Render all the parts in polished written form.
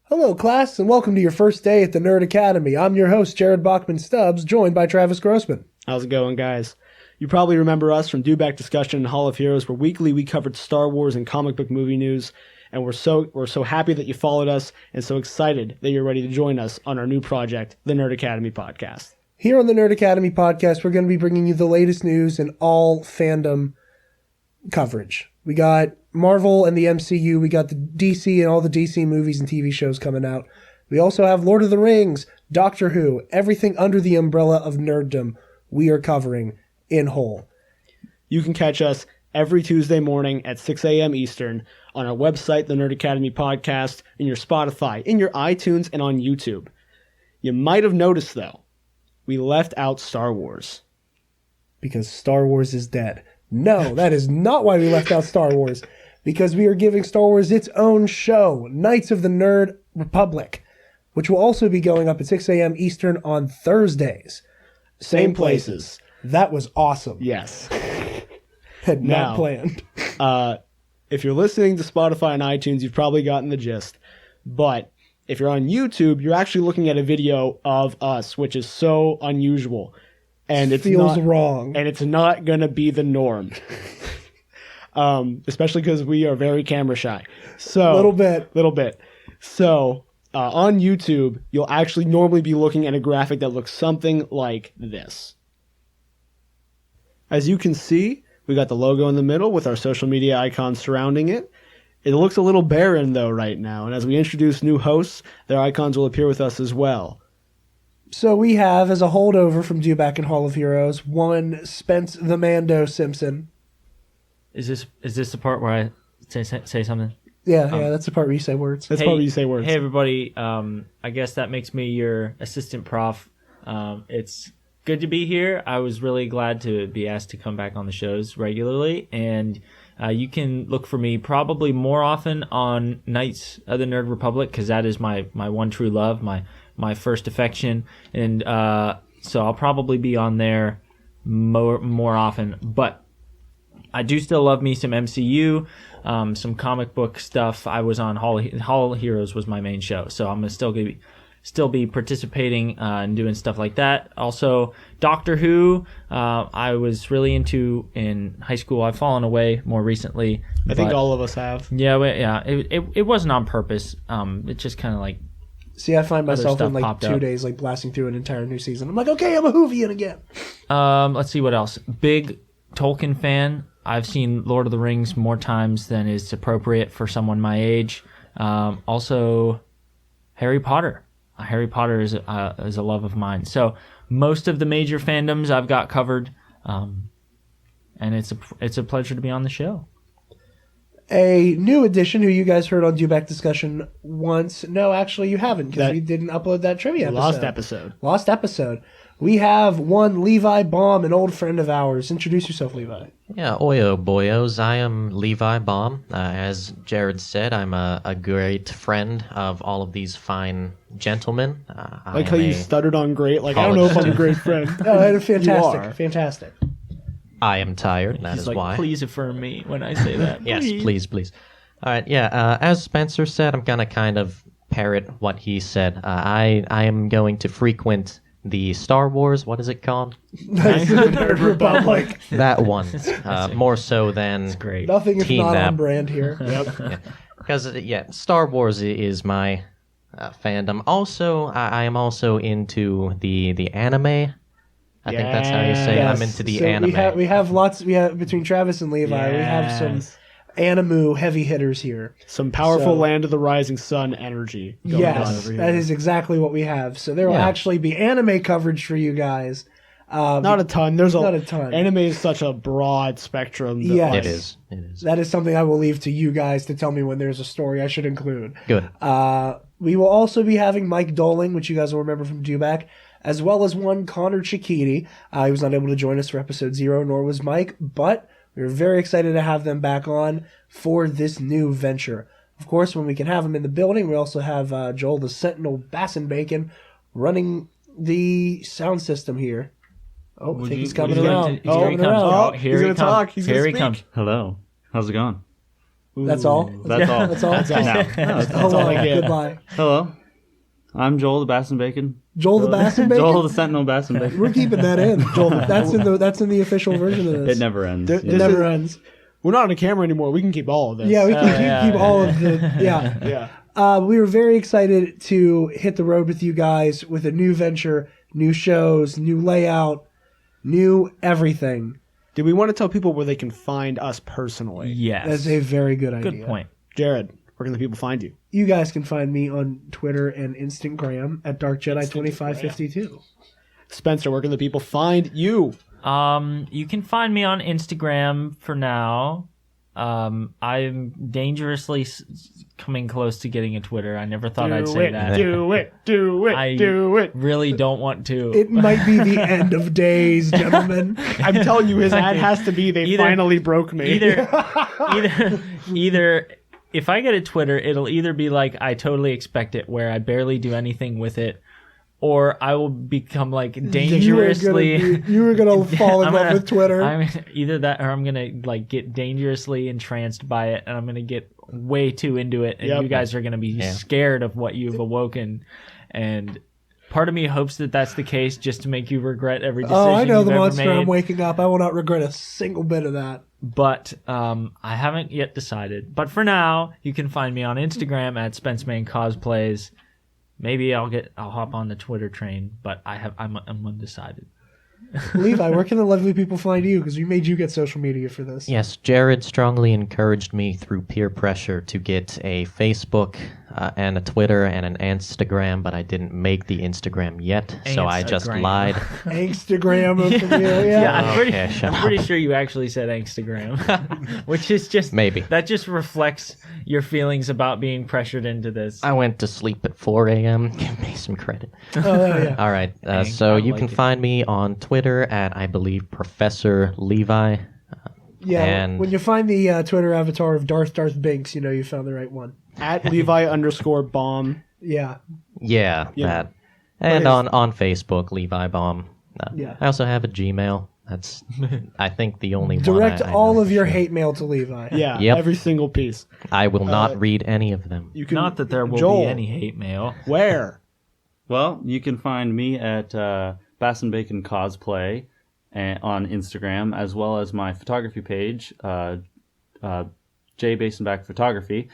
Hello, class, and welcome to your first day at the Nerd Academy. I'm your host, Jared Bachman-Stubbs, joined by Travis Grossman. How's it going, guys? You probably remember us from Dewback Discussion and Hall of Heroes, where weekly we covered Star Wars and comic book movie news, and we're so happy that you followed us and so excited that you're ready to join us on our new project, the Nerd Academy Podcast. Here on the Nerd Academy Podcast, we're going to be bringing you the latest news and all fandom coverage. We got Marvel and the MCU. We got the DC and all the DC movies and TV shows coming out. We also have Lord of the Rings, Doctor Who, everything under the umbrella of nerddom we are covering in whole. You can catch us every Tuesday morning at 6 a.m. Eastern on our website, the Nerd Academy Podcast, in your Spotify, in your iTunes, and on YouTube. You might have noticed, though, we left out Star Wars. Because Star Wars is dead. No, that is not why we left out Star Wars. Because we are giving Star Wars its own show, Knights of the Nerd Republic, which will also be going up at 6 a.m. Eastern on Thursdays. Same places. That was awesome. Yes. Had not planned. If you're listening to Spotify and iTunes, you've probably gotten the gist. But if you're on YouTube, you're actually looking at a video of us, which is so unusual. And it feels wrong. And it's not going to be the norm. Especially because we are very camera shy. So Little bit. So on YouTube, you'll actually normally be looking at a graphic that looks something like this. As you can see, we got the logo in the middle with our social media icons surrounding it. It looks a little barren, though, right now. And as we introduce new hosts, their icons will appear with us as well. So we have, as a holdover from Dewback and Hall of Heroes, one Spence the Mando Simpson. Is this the part where I say something? Yeah, that's the part where you say words. That's the part where you say words. Hey, everybody. I guess that makes me your assistant prof. It's good to be here. I was really glad to be asked to come back on the shows regularly, and you can look for me probably more often on Knights of the Nerd Republic, because that is my one true love, my first affection, and so I'll probably be on there more often. But I do still love me some MCU, some comic book stuff. I was on Hall of Heroes was my main show, so I'm still be participating and doing stuff like that. Also, Doctor Who, I was really into in high school. I've fallen away more recently. I think all of us have. Yeah, it wasn't on purpose. It just kind of like. See, I find myself in like 2 days like blasting through an entire new season. I'm like, okay, I'm a Whovian again. Let's see what else. Big Tolkien fan. I've seen Lord of the Rings more times than is appropriate for someone my age. Also, Harry Potter. Harry Potter is a love of mine. So most of the major fandoms I've got covered, and it's a pleasure to be on the show. A new addition who you guys heard on Dewback Discussion once. No, actually you haven't, because we didn't upload that trivia episode. Lost episode. We have one Levi Baum, an old friend of ours. Introduce yourself, Levi. Yeah, oyo boyos. I am Levi Baum. As Jared said, I'm a great friend of all of these fine gentlemen. Like how you stuttered on great. Like, I don't know if I'm a great friend. Oh, fantastic. I am tired, that is like, why. Please affirm me when I say that. Yes, please. All right, yeah, as Spencer said, I'm going to kind of parrot what he said. I am going to frequent the Star Wars, what is it called? Knights of the Nerd Republic. That one, more so than great. Nothing if not Nap. on brand here. Yep. Because, Star Wars is my fandom. Also, I am also into the anime. I think that's how you say it. I'm into the anime. We have between Travis and Levi, we have some animu heavy hitters here. Some powerful Land of the Rising Sun energy going on over here. That is exactly what we have. So there will actually be anime coverage for you guys. Not a ton. Not a ton. Anime is such a broad spectrum. Yes. It is. That is something I will leave to you guys to tell me when there's a story I should include. Good. We will also be having Mike Doling, which you guys will remember from Dewback, as well as one Connor Cicchini. He was not able to join us for episode 0, nor was Mike, but we're very excited to have them back on for this new venture. Of course, when we can have them in the building, we also have Joel the Sentinel Bassenbacon running the sound system here. Oh, I think he's coming around. Here he comes. He's going to talk. He's going to speak. Hello. How's it going? That's all? That's all. That's all? No, that's all. Hello, I get. goodbye. Hello. I'm Joel the Bass and Bacon. Joel the Bass and Bacon? Joel the Sentinel Bass and Bacon. We're keeping that in. Joel, that's in the official version of this. It never ends. There- It never ends. We're not on a camera anymore. We can keep all of this. Yeah, we can keep all of the Yeah. we were very excited to hit the road with you guys with a new venture, new shows, new layout, new everything. Do we want to tell people where they can find us personally? Yes. That's a very good idea. Good point. Jared, where can the people find you? You guys can find me on Twitter and Instagram at DarkJedi2552. Spencer, where can the people find you? You can find me on Instagram for now. I'm dangerously coming close to getting a Twitter. I never thought I'd say that. Do it. I really don't want to. It might be the end of days, gentlemen. I'm telling you, his ad has to be, they finally broke me. Either if I get a Twitter, it'll either be like I totally expect it, where I barely do anything with it, or I will become like dangerously. You were gonna fall in love with Twitter. Either that, or I'm gonna like get dangerously entranced by it, and I'm gonna get way too into it, and you guys are gonna be scared of what you've awoken, and part of me hopes that that's the case, just to make you regret every decision. Oh, I know you've the ever monster made. I'm waking up. I will not regret a single bit of that. But I haven't yet decided. But for now, you can find me on Instagram at SpenceMan Cosplays. Maybe I'll hop on the Twitter train, but I'm undecided. Levi, where can the lovely people find you? Because we made you get social media for this. Yes, Jared strongly encouraged me through peer pressure to get a Facebook and a Twitter and an Instagram, but I didn't make the Instagram yet, so I just Instagram. lied. Instagram of the I'm pretty sure you actually said Instagram, which is just Maybe. that just reflects your feelings about being pressured into this. I went to sleep at 4 a.m. Give me some credit. yeah. All right, Dang, so I you like can it. find me on Twitter at, I believe, Professor Levi. Yeah, And- when you find the Twitter avatar of Darth Binks, you know you found the right one. At Levi_bomb. Yeah. Yeah, Yeah. that. And on Facebook, Levi Bomb. Yeah. I also have a Gmail. That's, I think, the only one. Direct I all know of for your sure. hate mail to Levi. Yeah, Yep. every single piece. I will not read any of them. You can, Not that there will Joel, be any hate mail. Where? Well, you can find me at Bass and Bacon Cosplay on Instagram, as well as my photography page, J Basenback Photography.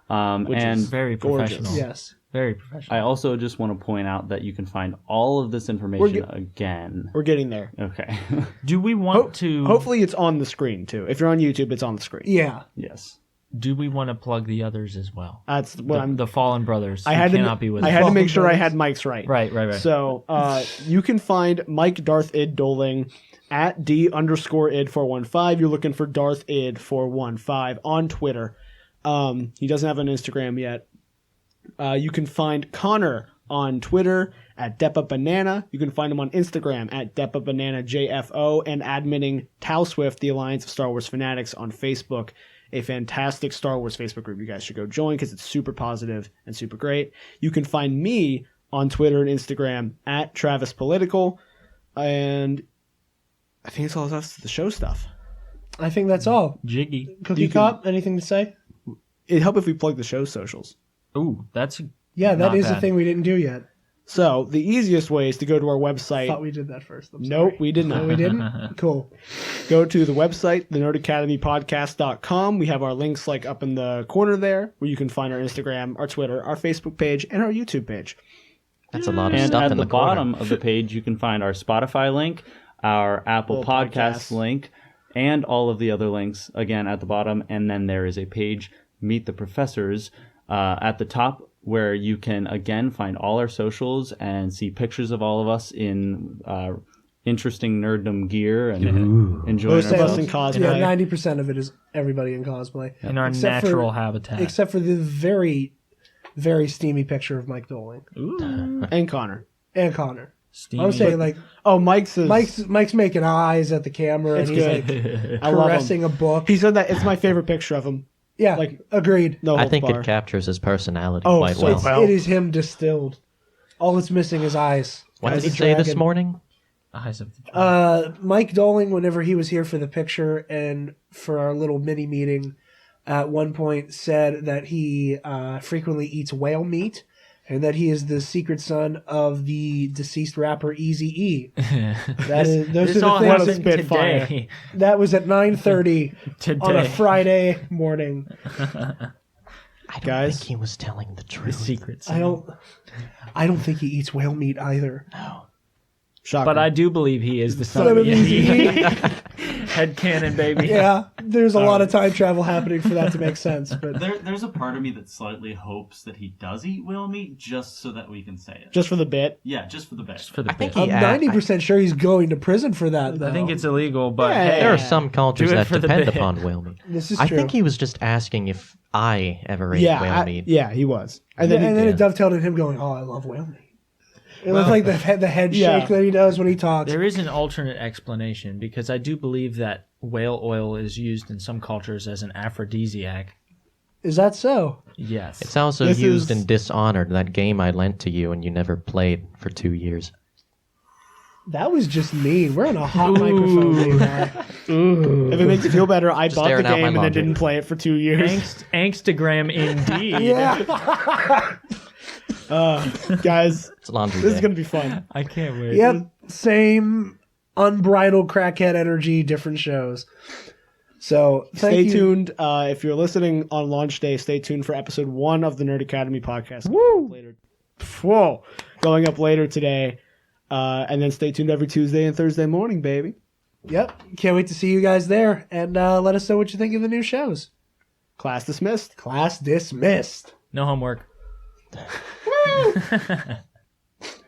Which and is Very gorgeous. professional. Yes. Very professional. I also just want to point out that you can find all of this information again. We're getting there. Okay. Do we want to? Hopefully it's on the screen, too. If you're on YouTube, it's on the screen. Yeah. Yes. Do we want to plug the others as well? That's what I'm... The Fallen Brothers. I who had cannot be with I us. had to Fallen make sure I Brothers. had Mike's right. Right. So you can find Mike Darth Id Doling at D_id415. You're looking for Darth Id 415 on Twitter. He doesn't have an Instagram yet. You can find Connor on Twitter at Depa Banana. You can find him on Instagram at Depa Banana JFO, and adminning Tal Swift, the Alliance of Star Wars Fanatics, on Facebook. A fantastic Star Wars Facebook group you guys should go join because it's super positive and super great. You can find me on Twitter and Instagram at Travis Political, and I think it's all that's the show stuff. I think that's all. Jiggy. Cookie You can- Cop, anything to say? It'd help if we plug the show socials. Ooh, that's Yeah, that Not is a bad. thing we didn't do yet. So the easiest way is to go to our website. Thought we did that first. I'm Nope, sorry. we did not. No, we didn't? Cool. Go to the website, thenerdacademypodcast.com. We have our links like up in the corner there, where you can find our Instagram, our Twitter, our Facebook page, and our YouTube page. That's a lot of And stuff at in the the corner. bottom of the page, you can find our Spotify link, our Apple Apple Podcasts Podcasts. link, and all of the other links, again, at the bottom. And then there is a page, Meet the Professors, at the top, where you can, again, find all our socials and see pictures of all of us in interesting nerddom gear and enjoying Most of us ourselves. in cosplay. Yeah, 90% of it is everybody in cosplay. in our Except for- natural habitat. Except for the very, very steamy picture of Mike Doling. And Connor. And Connor. Steamy. I'm saying, like, Oh, Mike's is... Mike's making eyes at the camera, It's and he's good. like I love caressing him. a book. He said that it's my favorite picture of him. Yeah, like- agreed. No I holds think bar. it captures his personality Oh, quite so well. well. It is him distilled. All it's missing is eyes. What As did a he say this dragon. morning? Eyes of the Mike Doling, whenever he was here for the picture and for our little mini meeting, at one point said that he frequently eats whale meat, and that he is the secret son of the deceased rapper Eazy-E. This all happened today. That was at 9:30 on a Today. Friday morning. I don't Guys? think he was telling the The truth. secrets. I don't think he eats whale meat either. Shocker. But I do believe he is the son Son of of Eazy-E. Head canon, baby. Yeah, there's a lot of time travel happening for that to make sense. But There's a part of me that slightly hopes that he does eat whale meat just so that we can say it. just for the bit. Yeah, just for the bit. For the I think bit. he I'm 90% sure he's going to prison for that. Though. I think it's illegal, but Yeah. hey, There are some cultures Do it that for the depend bit. upon whale meat. This is I true. think he was just asking if I ever ate whale meat. Yeah, he was. And And then, then, he, it dovetailed in him going, "Oh, I love whale meat." It was like the head Yeah. shake that he does when he talks. there is an alternate explanation because I do believe that whale oil is used in some cultures as an aphrodisiac. Is that so? Yes. It's also This used is- in Dishonored, that game I lent to you and you never played for 2 years. That was just mean. We're on a hot microphone right now. if it makes you feel better, I bought the airing out game my and then laundry. didn't play it for 2 years. Angstagram indeed. Yeah. Guys, It's laundry this day. is going to be fun. I can't wait. Yep. Same unbridled crackhead energy, different shows. So thank Stay you. tuned. If you're listening on launch day, stay tuned for episode 1 of the Nerd Academy podcast. Woo! Later. Whoa! Going up later today. And then stay tuned every Tuesday and Thursday morning, baby. Yep. Can't wait to see you guys there, and let us know what you think of the new shows. Class dismissed. Class dismissed. No homework.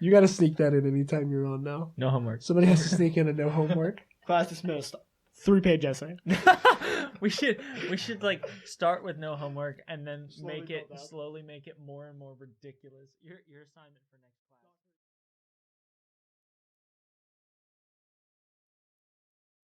You got to sneak that in anytime you're on now. No homework. Somebody has to sneak in a no homework. Class dismissed. 3-page essay. we should like start with no homework and then Slowly make it build up. slowly make it more and more ridiculous. Your assignment for next